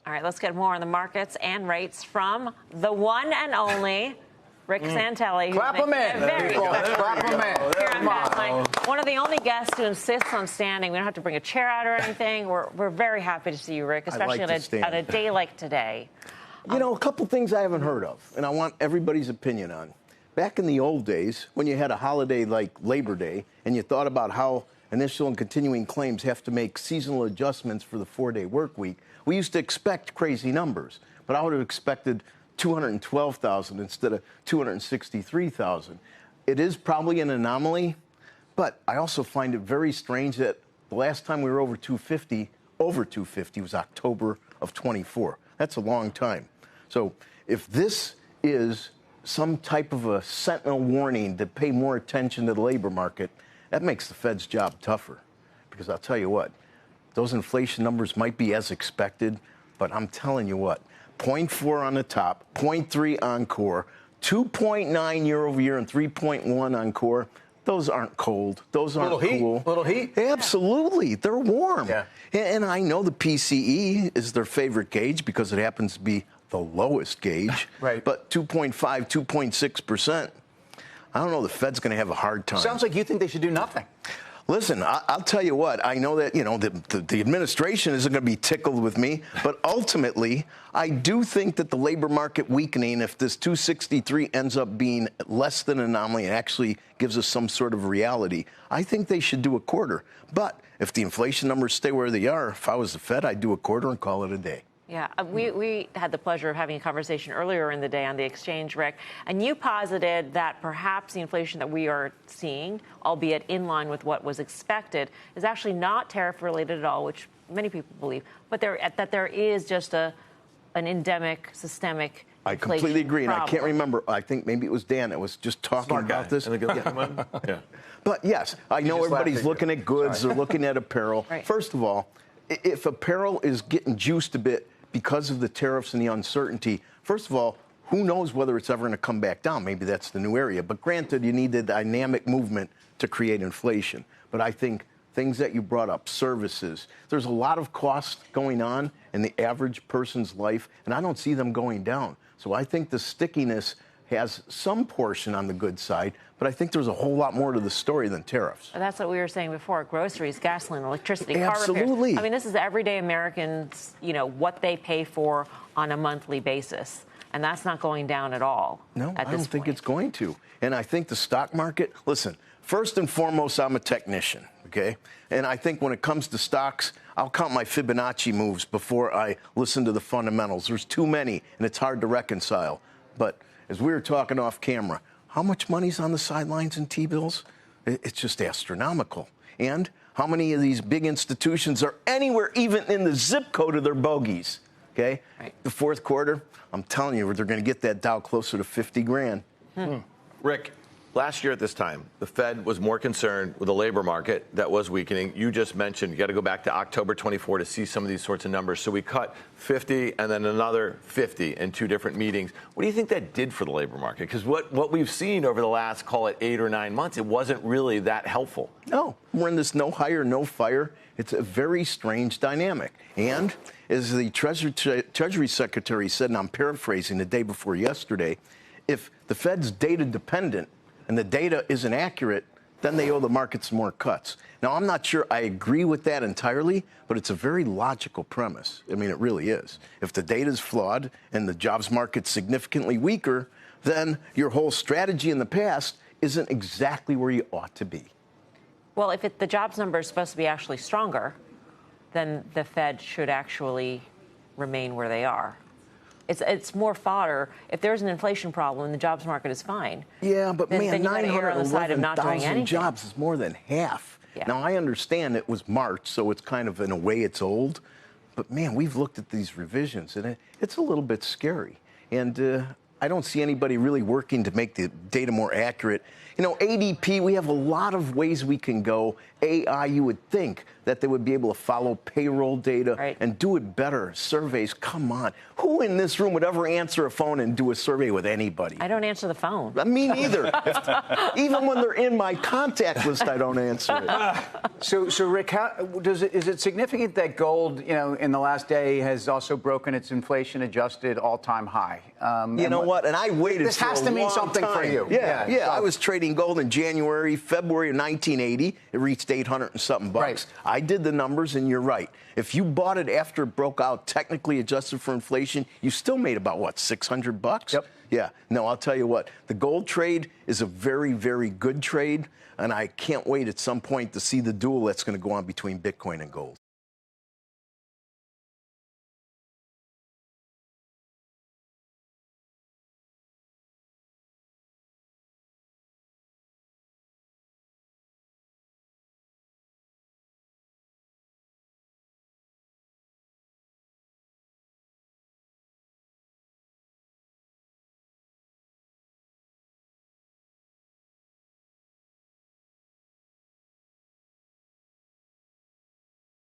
All right, let's get more on the markets and rates from the one and only Rick Santelli. Clap him in. Clap him in. Here on Fastline. One of the only guests who insists on standing. We don't have to bring a chair out or anything. We're very happy to see you, Rick, especially on a day like today. You know, a couple things I haven't heard of, and I want everybody's opinion on. Back in the old days, when you had a holiday like Labor Day, and you thought about how initial and continuing claims have to make seasonal adjustments for the 4-day work week, we used to expect crazy numbers. But I would have expected 212,000 instead of 263,000. It is probably an anomaly, but I also find it very strange that the last time we were over 250 was October of 24. That's a long time. So if this is some type of a sentinel warning to pay more attention to the labor market, that makes the Fed's job tougher. Because I'll tell you what, those inflation numbers might be as expected, but I'm telling you what, 0.4 on the top, 0.3 on core, 2.9 year over year and 3.1 on core. Those aren't cold. Those aren't cool. Little heat? Absolutely. They're warm. Yeah. And I know the PCE is their favorite gauge because it happens to be the lowest gauge. Right. But 2.5, 2.6%, I don't know, the Fed's going to have a hard time. Sounds like you think they should do nothing. Listen, I'll tell you what, I know that, you know, the administration isn't going to be tickled with me, but ultimately, I do think that the labor market weakening, if this 263 ends up being less than an anomaly and actually gives us some sort of reality, I think they should do a quarter. But if the inflation numbers stay where they are, if I was the Fed, I'd do a quarter and call it a day. Yeah, we had the pleasure of having a conversation earlier in the day on the exchange, Rick, and you posited that perhaps the inflation that we are seeing, albeit in line with what was expected, is actually not tariff-related at all, which many people believe, but that there is just an endemic, systemic I completely agree, problem. And I can't remember. I think maybe it was Dan that was just talking about this. Yeah. But yes, I know everybody's looking at goods, they're looking at apparel. Right. First of all, if apparel is getting juiced a bit because of the tariffs and the uncertainty, first of all, who knows whether it's ever going to come back down? Maybe that's the new area. But granted, you need the dynamic movement to create inflation. But I think things that you brought up, services, there's a lot of costs going on in the average person's life, and I don't see them going down. So I think the stickiness has some portion on the good side, but I think there's a whole lot more to the story than tariffs. That's what we were saying before: groceries, gasoline, electricity, car Absolutely. repairs. I mean, this is everyday Americans, you know, what they pay for on a monthly basis, and that's not going down at all. No, I don't think it's going to. And I think the stock market, listen, first and foremost, I'm a technician, okay? And I think when it comes to stocks, I'll count my Fibonacci moves before I listen to the fundamentals. There's too many, and it's hard to reconcile. But as we were talking off camera, how much money's on the sidelines in T-bills? It's just astronomical. And how many of these big institutions are anywhere even in the zip code of their bogeys? Okay? Right. The fourth quarter, I'm telling you, they're going to get that Dow closer to 50 grand. Rick, last year at this time, the Fed was more concerned with the labor market that was weakening. You just mentioned you got to go back to October 24 to see some of these sorts of numbers. So we cut 50 and then another 50 in two different meetings. What do you think that did for the labor market? Because what we've seen over the last, call it 8 or 9 months, it wasn't really that helpful. No, we're in this no hire, no fire. It's a very strange dynamic. And as the Treasury Secretary said, and I'm paraphrasing the day before yesterday, if the Fed's data dependent and the data isn't accurate, then they owe the markets more cuts. Now, I'm not sure I agree with that entirely, but it's a very logical premise. I mean, it really is. If the data is flawed and the jobs market's significantly weaker, then your whole strategy in the past isn't exactly where you ought to be. Well, if the jobs number is supposed to be actually stronger, then the Fed should actually remain where they are. It's more fodder. If there's an inflation problem and the jobs market is fine. Yeah, but then 911,000 jobs is more than half. Yeah. Now, I understand it was March, so it's kind of, in a way, it's old. But, man, we've looked at these revisions, and it's a little bit scary. And I don't see anybody really working to make the data more accurate. You know, ADP, we have a lot of ways we can go. AI, you would think that they would be able to follow payroll data Right. and do it better. Surveys, come on. Who in this room would ever answer a phone and do a survey with anybody? I don't answer the phone. Me neither. Even when they're in my contact list, I don't answer it. So Rick, is it significant that gold, in the last day has also broken its inflation-adjusted all-time high? You know what? And I waited. This for has a to mean long something for time. you. Yeah. So- I was trading gold in January, February of 1980. It reached 800 and something bucks. Right. I did the numbers, and you're right. If you bought it after it broke out, technically adjusted for inflation, you still made about what, 600 bucks? Yep. Yeah. No, I'll tell you what. The gold trade is a very, very good trade, and I can't wait at some point to see the duel that's going to go on between Bitcoin and gold.